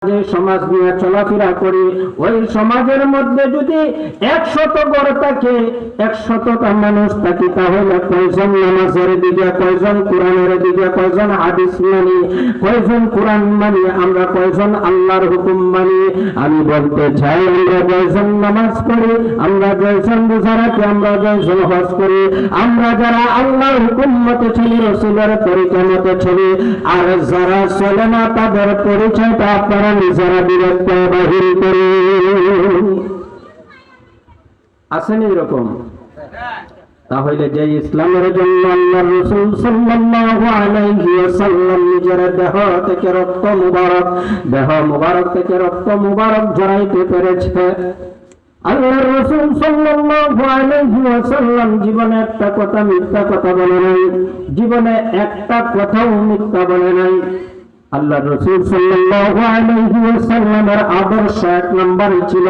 যে সমাজ নিয়ে চলাফেরা করি, ওই সমাজের মধ্যে যদি 100 ঘর থাকে, 100টা মানুষ থাকে, তাহলে কয়জন নামাজের দিকে, কয়জন কোরআনের দিকে, কয়জন হাদিস মানি, কয়জন কোরআন মানি, আমরা কয়জন আল্লাহর হুকুম মানি? আমি বলতে চাই, আমরা কয়জন নামাজ পড়ি, আমরা কয়জন রোজা রাখি, আমরা কয়জন হজ করি, আমরা যারা আল্লাহর হুকুম মতে চলি, রাসূলের তরিকা মতে চলি, আর যারা চলে না তাদের পরিচয়টা আপনারা নিজেরা বিরক্ত বাহির করে। আসেন এরকম? তাহলে যে ইসলামের জন্য আল্লাহর রাসূল সাল্লাল্লাহু আলাইহি ওয়াসাল্লাম নিজের দেহ থেকে রক্ত মুবারক থেকে রক্ত মুবারক ঝরাইতে পেরেছে, আল্লাহর রাসূল সাল্লাল্লাহু আলাইহি ওয়াসাল্লাম জীবনে একটা কথা মিথ্যা কথা বলে নাই, জীবনে একটা কথাও মিথ্যা বলে নাই। আল্লাহর রাসূল সাল্লাল্লাহু আলাইহি ওয়াসাল্লামের আদর্শ 1 নম্বরে ছিল,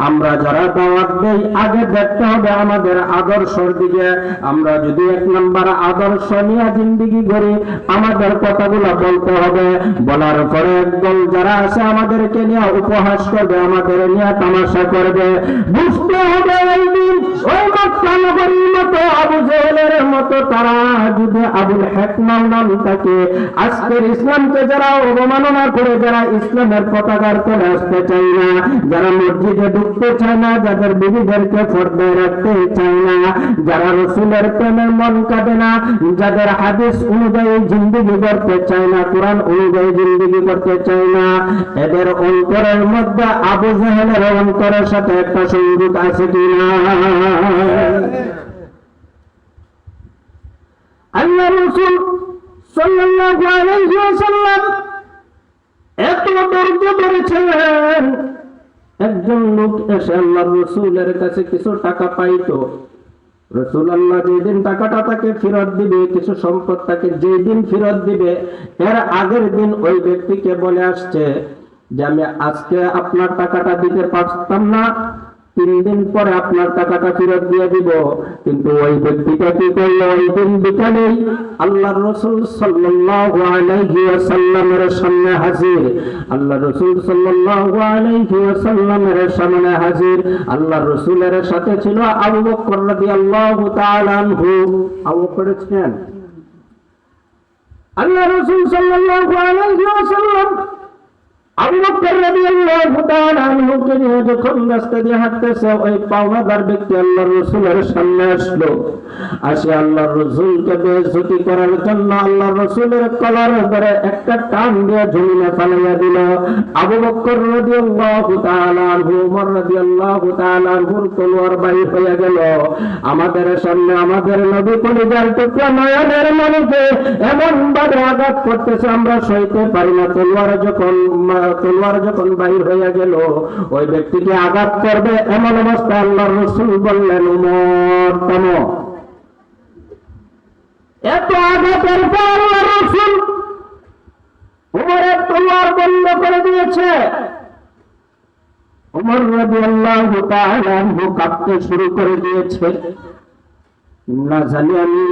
আমরা যারা দাওয়াত দেই আগে দেখতে হবে আমাদের আদর্শের দিকে। আমরা যদি 1 নম্বর আদর্শ নিয়ে জিন্দেগি করি, আমাদের কথাগুলো বলতে হবে, বলার পরে একদল যারা আছে আমাদেরকে নিয়ে উপহাস করবে, আমাদের নিয়ে তামাশা করবে, বুঝতে হবে একদিন ওই মক্কা নগরীর মতো আবু জেহেলের মতো তারা যদি আবুল হিকমার নাম থাকে, আজকের ইসলামকে যারা অবমাননা করে, যারা ইসলামের পতাকার তলে আসতে চায় না, যারা মসজিদে ঢুকতে চায় না, যাদের বিবিদেরকে পর্দায় রাখতে চায় না, যারা রাসূলের প্রেমে মন কাঁদে না, যাদের হাদিস অনুযায়ী জিন্দেগি করতে চায় না, কোরআন অনুযায়ী জিন্দেগি করতে চায় না, এদের অন্তরের মধ্যে আবু জেহেলের অন্তরের সাথে একটা সংযোগ আছে কিনা? আল্লাহর রাসূল সাল্লাল্লাহু আলাইহি ওয়াসাল্লাম এত ধৈর্য ধরেছিলেন, একজন লোক এসে আল্লাহর রাসূলের কাছে কিছু টাকা পাইতো, রাসূলুল্লাহ যেদিন টাকাটা তাকে ফেরত দিবে, কিছু সম্পদ তাকে যেদিন ফেরত দিবে, এর আগের দিন ওই ব্যক্তিকে বলে আসছে যে আমি আজকে আপনার টাকাটা দিতে পারতাম না, 3 দিন পরে আপনার টাকাটা ফেরত দিয়ে দিব। কিন্তু ওই ব্যক্তিটা কি করলো? ওই দিন বিকালেই আল্লাহর রাসূল সাল্লাল্লাহু আলাইহি ওয়াসাল্লামের সামনে হাজির, আল্লাহর রাসূল সাল্লাল্লাহু আলাইহি ওয়াসাল্লামের সামনে হাজির। আল্লাহর রাসূলের সাথে ছিল আবু বকর রাদিয়াল্লাহু তাআলা আনহু। আবু বকর ছিলেন আল্লাহর রাসূল সাল্লাল্লাহু আলাইহি ওয়াসাল্লাম আবু বকর রাদিয়াল্লাহু তাআলা আনহুকে নিয়ে যখন রাস্তা দিয়ে হাঁটতেছে, ওই পাওনাদার ব্যক্তি আল্লাহর রাসূলের সামনে আসলো। আসে আল্লাহর রাসূলকে বেইজ্জতি করার জন্য আল্লাহর রাসূলের কলার ধরে একটা টান দিয়ে জমিনে ফেলাইয়া দিল। আবু বকর রাদিয়াল্লাহু তাআলা আনহু, ওমর রাদিয়াল্লাহু তাআলা আনহুর তলোয়ার বাইর হয়ে গেল। আমাদের সামনে আমাদের নবী কলিজার টুকরা নয়নের মনিকে এমন ভাবে আঘাত করতেছে, আমরা সইতে পারি না। তলোয়ার যখন বাইর হয়ে গেল, ওই ব্যক্তিকে আঘাত করবে এমন অবস্থা আল্লাহর রাসূল বললেন, ওমর থামো। এত আঘাতের পর আল্লাহর রাসূল ওমরের তলোয়ার বন্ধ করে দিয়েছে। ওমর রাদিয়াল্লাহু তাআলা আনহু কাঁপতে শুরু করে দিয়েছে, না জানি আমি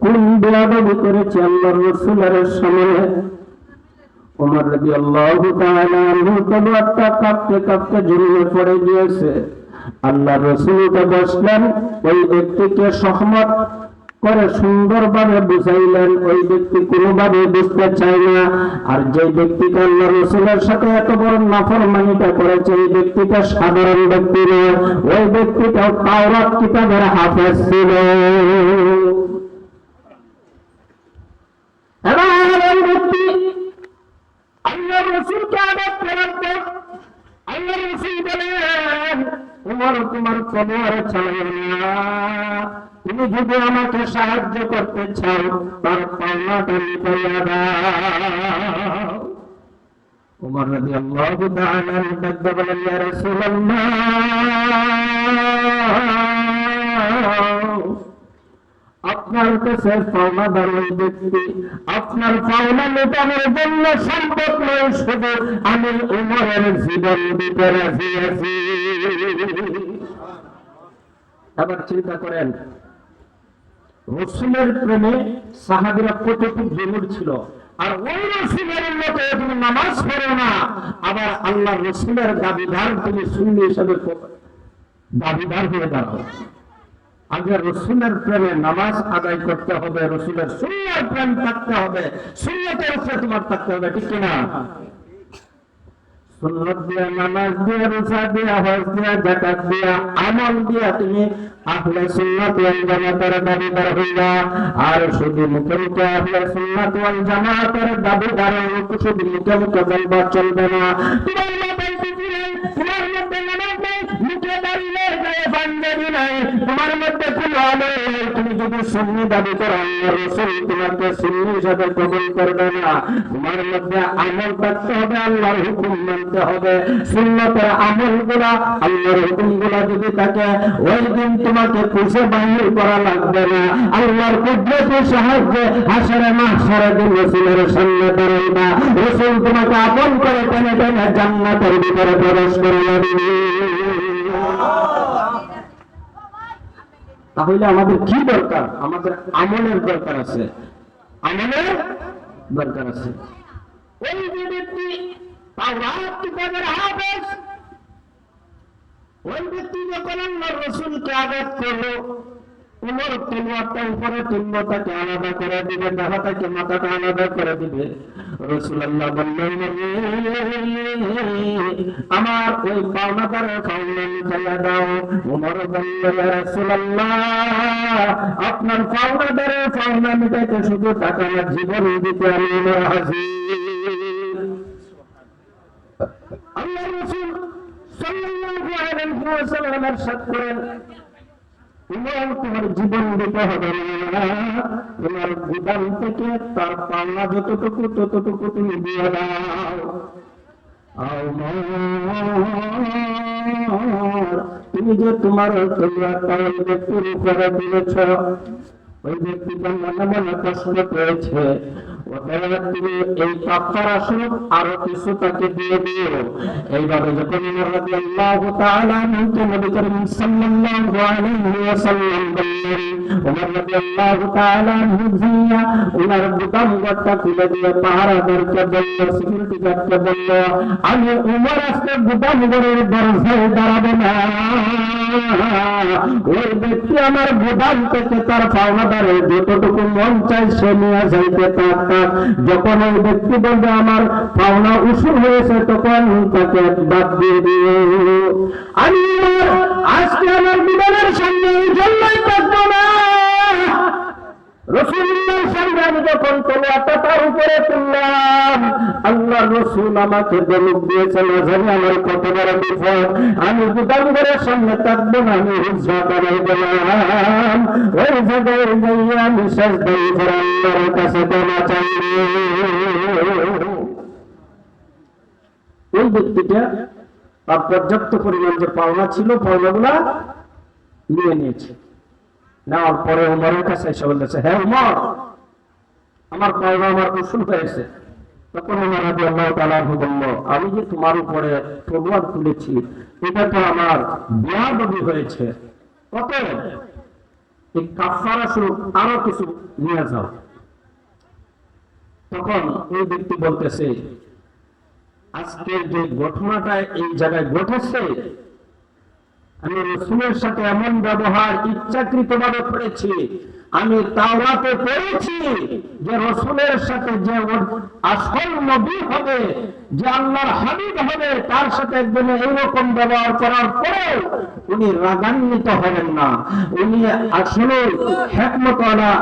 কোন বেয়াদবি করেছি আল্লাহর রাসূলের সামনে। ওমর রাদিয়াল্লাহু তাআলা আনহু তলোয়ারটা কাঁপতে কাঁপতে জমিনে পড়ে গিয়েছে। আল্লাহর রাসূল বসলেন, ওই ব্যক্তিকে সহমত করে সুন্দরভাবে বুঝাইলেন। ওই ব্যক্তি কোনোভাবে বুঝতে চায় না। আর যে ব্যক্তিকে আল্লাহর রাসূলের সাথে এত বড় নাফরমানিটা করেছে, এই ব্যক্তিটা সাধারণ ব্যক্তি নয়, ওই ব্যক্তিটা তাওরাত কিতাবের হাফেজ ছিল। এবার ওই ব্যক্তি আল্লাহর রাসূলকে আঘাত করার পর আল্লাহর রাসূল বলেন, ওমর তোমার তলোয়ার চালাও না, তুমি যদি আমাকে সাহায্য করতে চাও তার পাওনাটা মিটাইয়া দাও। ওমর রাদিয়াল্লাহু তাআলা আনহু বলেন, ইয়া রাসূলুল্লাহ, আপনার কাছে পাওনাদার ওই ব্যক্তি, আপনার পাওনা মেটানোর জন্য সম্পদ নয়, শুধু আমি ওমরের জীবন দিতে রাজি আছি। আবার চিন্তা করেন, রাসূলের প্রেমে সাহাবীরা কতটুকু বিমূঢ় ছিল। আর ওই রসুলের মতো তুমি নামাজ পড়ো না, আবার আল্লাহ রসুলের দাবিদার তুমি সুন্নি হিসেবে দাবিদার হয়ে দাঁড়াও। আগে রসুলের প্রেমে নামাজ আদায় করতে হবে, রসুলের সুন্নার প্রেম থাকতে হবে, সুন্নতের উপরে তোমার থাকতে হবে, ঠিক কিনা? সুন্নত দিয়া, নামাজ দিয়া, রোজা দিয়া, হজ দিয়া, যাকাত দিয়া, আমল দিয়া তুমি আহলে সুন্নাত ওয়াল জামাতের দাবিদার হইবা। আর শুধু মুখে মুখে আহলে সুন্নাত ওয়াল জামাতের দাবিদার শুধু মুখে মুখে বলবা চলবে না। তোমার মধ্যে টুপি নাই, তোমার মধ্যে নামাজ নাই, মুখে দাঁড়িয়ে গায়ে পাঞ্জাবি নাই, তোমার মধ্যে কোনো আলো নেই, তুমি যদি সুন্নি দাবি করো আল্লাহ রাসূল তোমাকে সুন্নি হিসেবে কবুল করবে না। তোমার মধ্যে আমল থাকতে হবে, আল্লাহর হুকুম মানতে হবে, সুন্নতের আমলগুলা আল্লাহর হুকুমগুলা যদি থাকে ওই দিন তোমাকে পুষে বাহির করা লাগবে না। আল্লাহর কুদরতের সাহায্যে হাসরে মাহশরে দিন রাসূলের সামনে দাঁড়াইবা, রাসূল তোমাকে আপন করে টেনে টেনে জান্নাতের ভিতরে প্রবেশ করিয়ে দিবে। তাহলে আমাদের কি দরকার? আমাদের আমলের দরকার আছে, আমলের দরকার আছে। ওই যে ব্যক্তি তাওরাত কিতাবের হাফেজ, ওই ব্যক্তি যখন আল্লাহর রাসূলকে আঘাত করলো, উমর তলোয়ারটা উপরে তুললো, তাকে আলাদা করে দিবে, দেহটাকে মাথাটা আলাদা করে দিবে। রাসূলুল্লাহ বললেন আমার ওই পাওনাদারের পাওনা মিটাইয়া দাও। উমর বলল ইয়া রাসূলুল্লাহ আপনার পাওনাদারের পাওনা মিটাইতে শুধু টাকা না, জীবন দিতে আমি হাজির। আল্লাহ রাসূল সাল্লাল্লাহু আলাইহি ওয়াসাল্লাম ইরশাদ করেন উমর তোমার জীবন দিতে হবে না, তোমার গুদাম থেকে তার পাওনা যতটুকু ততটুকু তুমি দিয়ে দাও। তুমি যে তোমার ব্যক্তির উপরে দিয়েছ, ওই ব্যক্তি মনে মনে কষ্ট পেয়েছে, তুমি এই কাফারা স্বরূপ আরো কিছু তাকে দিয়ে দিও। এইভাবে যখন উমর রাদিয়াল্লাহু তাআলা আনহু নবী করিম সাল্লাল্লাহু আলাইহি ওয়াসাল্লাম বললেন, উমর রাদিয়াল্লাহু তাআলা আনহু জিয়া উনার গুদাম ঘরটা খুলে দিয়ে পাহারাদারকে বলল, সিকিউরিটি গার্ডকে বলল, আমি উমর আজকে গুদাম ঘরের দরজায় দাঁড়াবো না, ওই ব্যক্তি আমার গুদাম থেকে তার পাওনাদারের যতটুকু মন চায় সে নিয়ে যাইতে পারত। যখন ওই ব্যক্তি বলবে আমার পাওনা উসুল হয়েছে, তখন তাকে বাদ দিয়ে দিও। আমি আজকে আমার বিধানের সামনে এই জন্যই থাকবো না। রাসূলুল্লাহর সামনে আমি যখন তলোয়ারটা তার উপরে তুললাম, আল্লাহর রাসূল আমাকে দরুদ দিয়েছেন, জানি আমার কত বড় বিপদ। আমি গুদামঘরের সামনে থাকবো না, আমি হুজরা বানাই গেলাম। ওই জায়গায় যাইয়া আমি সাজদায় করে আল্লাহর কাছে ক্ষমা চাইব। ওই ব্যক্তিটা তার পর্যাপ্ত পরিমাণ যে পাওনা ছিল পাওনাগুলা নিয়ে নিয়েছে। নেওয়ার পরে উমরের কাছে এসে বলতেছে, হ্যাঁ উমর আমার পাওনা আমার উসুল হয়েছে। তখন উমর রাদিয়াল্লাহু তাআলা আনহু বলল, আমি যে তোমার উপরে তলোয়ার তুলেছি এটা তো আমার বেয়াদবি হয়েছে, কত এই কাফারা স্বরূপ আরো কিছু নিয়ে যাও। তখন ওই ব্যক্তি বলতেছে, আজকের যে ঘটনাটা এই জায়গায় ঘটেছে, আমি রাসূলের সাথে এমন ব্যবহার ইচ্ছাকৃতভাবে করেছি। আমি তাওরাতে পড়েছি যে রাসূলের সাথে যে আসল নবী হবে, যে আল্লাহর হাবিব হবে, তার সাথে একদম এইরকম ব্যবহার করার পরে উনি রাগান্বিত হবেন না, উনি আসলে হিকমতওয়ালা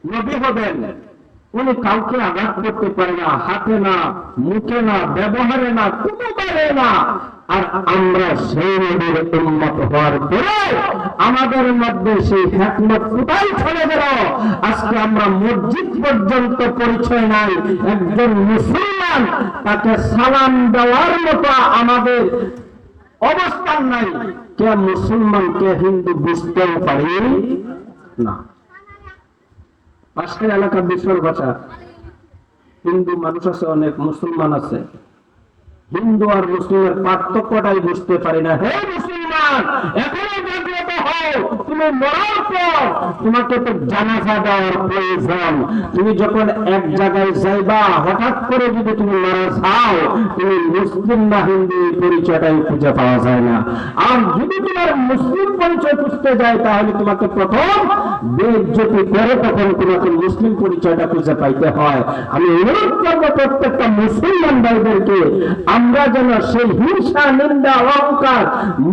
নবী হবেন। উনি কাউকে আঘাত করতে পারে না, হাতে না, মুখে না, ব্যবহারে না, কোনোভাবে না। আর আমরা সেই নবীর উম্মত হওয়ার পরে আমাদের মধ্যে সেই হিকমত কোথায় চলে গেল? আজকে আমরা মসজিদ পর্যন্ত পরিচয় নাই, একজন মুসলমান তাকে সালাম দেওয়ার মতো আমাদের অবস্থান নাই। কে মুসলমান কে হিন্দু বুঝতেও পারি না। পাশের এলাকার বিশাল ভাষা, হিন্দু মানুষ আছে অনেক, মুসলমান আছে, হিন্দু আর মুসলিমের পার্থক্যটাই বুঝতে পারি না। হে মুসলমান, এখনো জাগ্রত হও, তুমি তুমি মরার পর তোমাকে তো জানাজা দেওয়ার প্রয়োজন। তুমি যখন এক জায়গায় যাইবা, হঠাৎ করে যদি তুমি মারা যাও, তুমি মুসলিম না হিন্দু পরিচয়টাই খুঁজে পাওয়া যায় না। আর যদি তোমার মুসলিম পরিচয় খুঁজতে যায়, তাহলে তোমাকে প্রথম বেইজ্জতি করে তখন তোমাকে মুসলিম পরিচয়টা খুঁজে পাইতে হয়। আমি অনুরোধ করবো প্রত্যেকটা মুসলমান ভাইদেরকে, আমরা যেন সেই হিংসা, নিন্দা, অহংকার,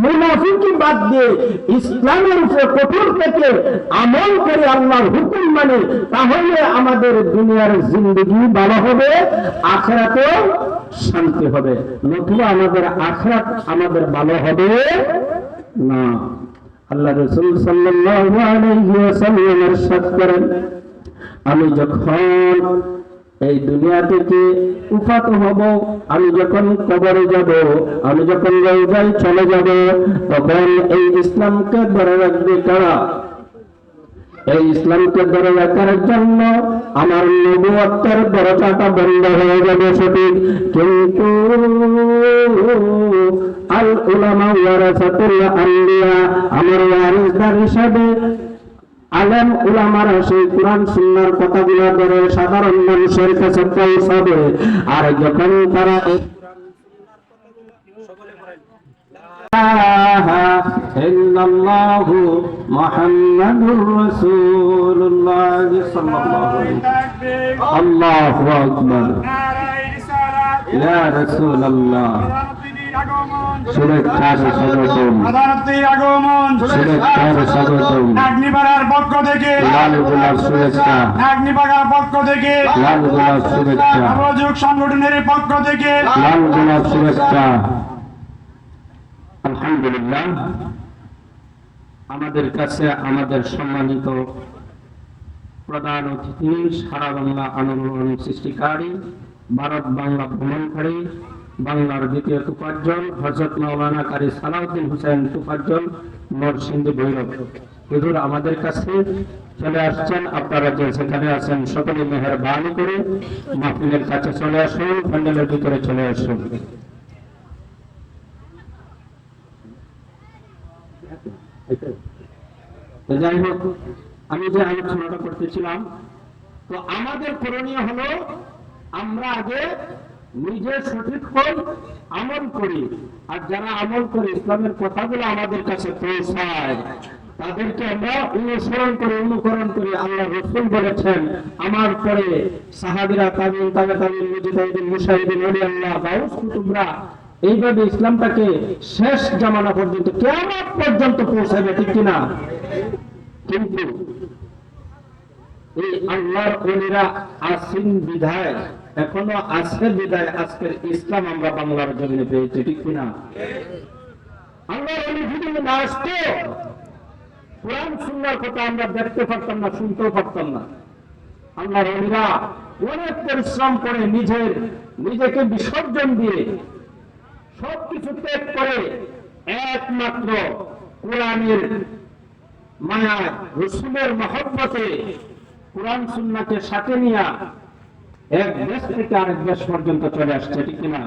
মুনাফিকি বাদ দিয়ে ইসলামের উপরে কঠোর থেকে আমল করে আল্লাহর হুকুম মানে, তাহলে আমাদের দুনিয়ার জিন্দগি ভালো হবে, আখিরাতেও শান্তি হবে। নতুবা আমাদের আখিরাত আমাদের ভালো হবে না। আল্লাহ রাসূল সাল্লাল্লাহু আলাইহি ওয়াসাল্লাম ইরশাদ করেন, আমি যখন এই দুনিয়া থেকে উফাত হব, আমি যখন কবরে যাব, আমি যখন রওজায় চলে যাব, তখন এই ইসলামকে ধরে রাখবে কারা? এই ইসলামকে ধরে রাখার জন্য আমার নবুয়তের দরজাটা বন্ধ হয়ে যাবে সঠিক, কিন্তু আল উলামা ওয়ারাসাতুল আম্বিয়া, আমার ওয়ারিসদার হিসাবে আলেম উলামারা সেই কোরআন সুন্নাহর কথাগুলো ধরে সাধারণ মানুষের কাছে পৌঁছাবে। আর যখন তারা এই ইল্লাল্লাহু মুহাম্মাদুর রাসূলুল্লাহ সাল্লাল্লাহু আলাইহি ওয়াসাল্লাম, আল্লাহু আকবার, ইয়া রাসূলুল্লাহ, শুভেচ্ছার স্বাগতম, আদালতের আগমন, শুভেচ্ছার স্বাগতম, নাগনিপাড়ার পক্ষ থেকে লাল গোলাপ শুভেচ্ছা, নাগনিপাড়ার পক্ষ থেকে লাল গোলাপ শুভেচ্ছা, নবযুগ সংগঠনের পক্ষ থেকে লাল গোলাপ শুভেচ্ছা। আলহামদুলিল্লাহ, আমাদের কাছে আমাদের সম্মানিত প্রধান অতিথি, সারা বাংলা আন্দোলন সৃষ্টিকারী, ভারত বাংলা ভ্রমণকারী, বাংলার দ্বিতীয় তুফাজ্জল হযরত মাওলানা কারি সালাউদ্দিন হোসেন তুফাজ্জল নরসিংদী ভৈরব হুজুর আমাদের কাছে চলে আসছেন। আপনারা যে সেখানে আছেন সকলে মেহেরবানি করে মাহফিলের কাছে চলে আসুন, প্যান্ডেলের ভিতরে চলে আসুন। যাই হোক, আমি যে আলোচনাটা করতেছিলাম, তো আমাদের করণীয় হলো আমরা আগে নিজে সঠিক হই, আমল করি, আর যারা আমল করে ইসলামের কথাগুলো আমাদের কাছে পৌঁছায় তাদেরকে আমরা অনুসরণ করে অনুকরণ করি। আল্লাহ রাসূল বলেছেন, আমার পরে সাহাবীরা, তাবিঈন, তাবে তাবিঈন, মুজতাহিদিন, মুশাহিদিন, ওলি আল্লাহ, গাউস, কুতুবরা এইভাবে ইসলামটাকে শেষ জামানা পর্যন্ত, কিয়ামত পর্যন্ত পৌঁছাবে, ঠিক কিনা? কিন্তু এই আল্লাহর ওলিরা আসেন বিধায়, এখনো আছে বিধায় আজকের ইসলাম আমরা বাংলার জমিনে পেয়েছি, ঠিক কিনা? আল্লাহর ওলি যদি না আসতো, কোরআন সুন্নাহর কথা আমরা দেখতে পারতাম না, শুনতেও পারতাম না। আল্লাহর ওলিরা অনেক পরিশ্রম করে নিজেকে বিসর্জন দিয়ে সবকিছু ত্যাগ করে একমাত্র কোরআনের মায়ায়, রাসূলের মহব্বতে কোরআন সুন্নাহকে সাথে নিয়ে এক দেশ থেকে আরেক দেশ পর্যন্ত চলে আসছে, ঠিক কিনা?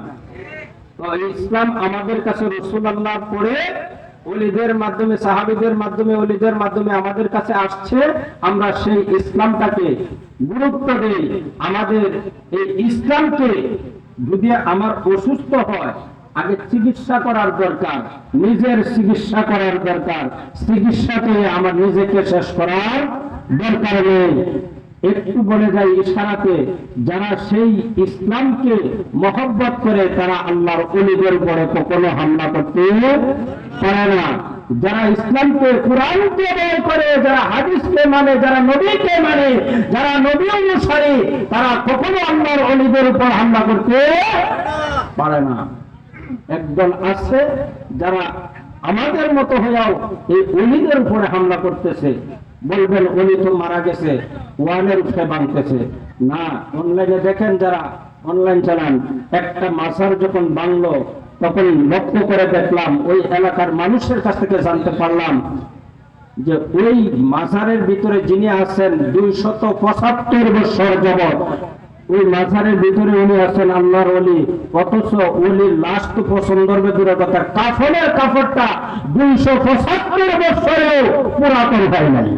তো ইসলাম আমাদের কাছে রাসূলুল্লাহ পড়ে ওলিদের মাধ্যমে, সাহাবীদের মাধ্যমে, ওলিদের মাধ্যমে আমাদের কাছে আসছে। আমরা সেই ইসলামটাকে গুরুত্ব দেই। আমাদের এই ইসলামকে, যদি আমার অসুস্থ হয়, আগে চিকিৎসা করার দরকার, নিজের চিকিৎসা করার দরকার, চিকিৎসা করে আমার নিজেকে শেষ করার দরকার নেই। একটু বলে যায় ইশারাতে, যারা সেই ইসলামকে মহব্বত করে তারা আল্লাহর ওলিদের উপরে কখনো হামলা করতে পারে না। যারা ইসলামকে, কোরআনকে বের করে, যারা হাদিসকে মানে, যারা নবীকে মানে, যারা নবী অনুসারী, তারা কখনো আল্লাহর ওলিদের উপর হামলা করতে পারে না। একদল আছে যারা আমাদের মতো হয়েও এই ওলিদের উপরে হামলা করতেছে। বলবেন ওলি তো মারা গেছে, ওয়ানের উপরে বাঁধতেছে না। অনলাইনে দেখেন, যারা অনলাইন চালান, একটা মাসার যখন বাংলো, তখন লক্ষ্য করে দেখলাম, ওই এলাকার মানুষের কাছ থেকে জানতে পারলাম যে ওই মাজারের ভিতরে যিনি আছেন 275 বছর যাবৎ ওই মাঝারের ভিতরে উনি আছেন আল্লাহর ওলি, অথচ ওলির লাশ তো পছন্দ করবে দূরের কথা, কাফনের কাপড়টা 275 বছরেও পুরাতন হয় নাই।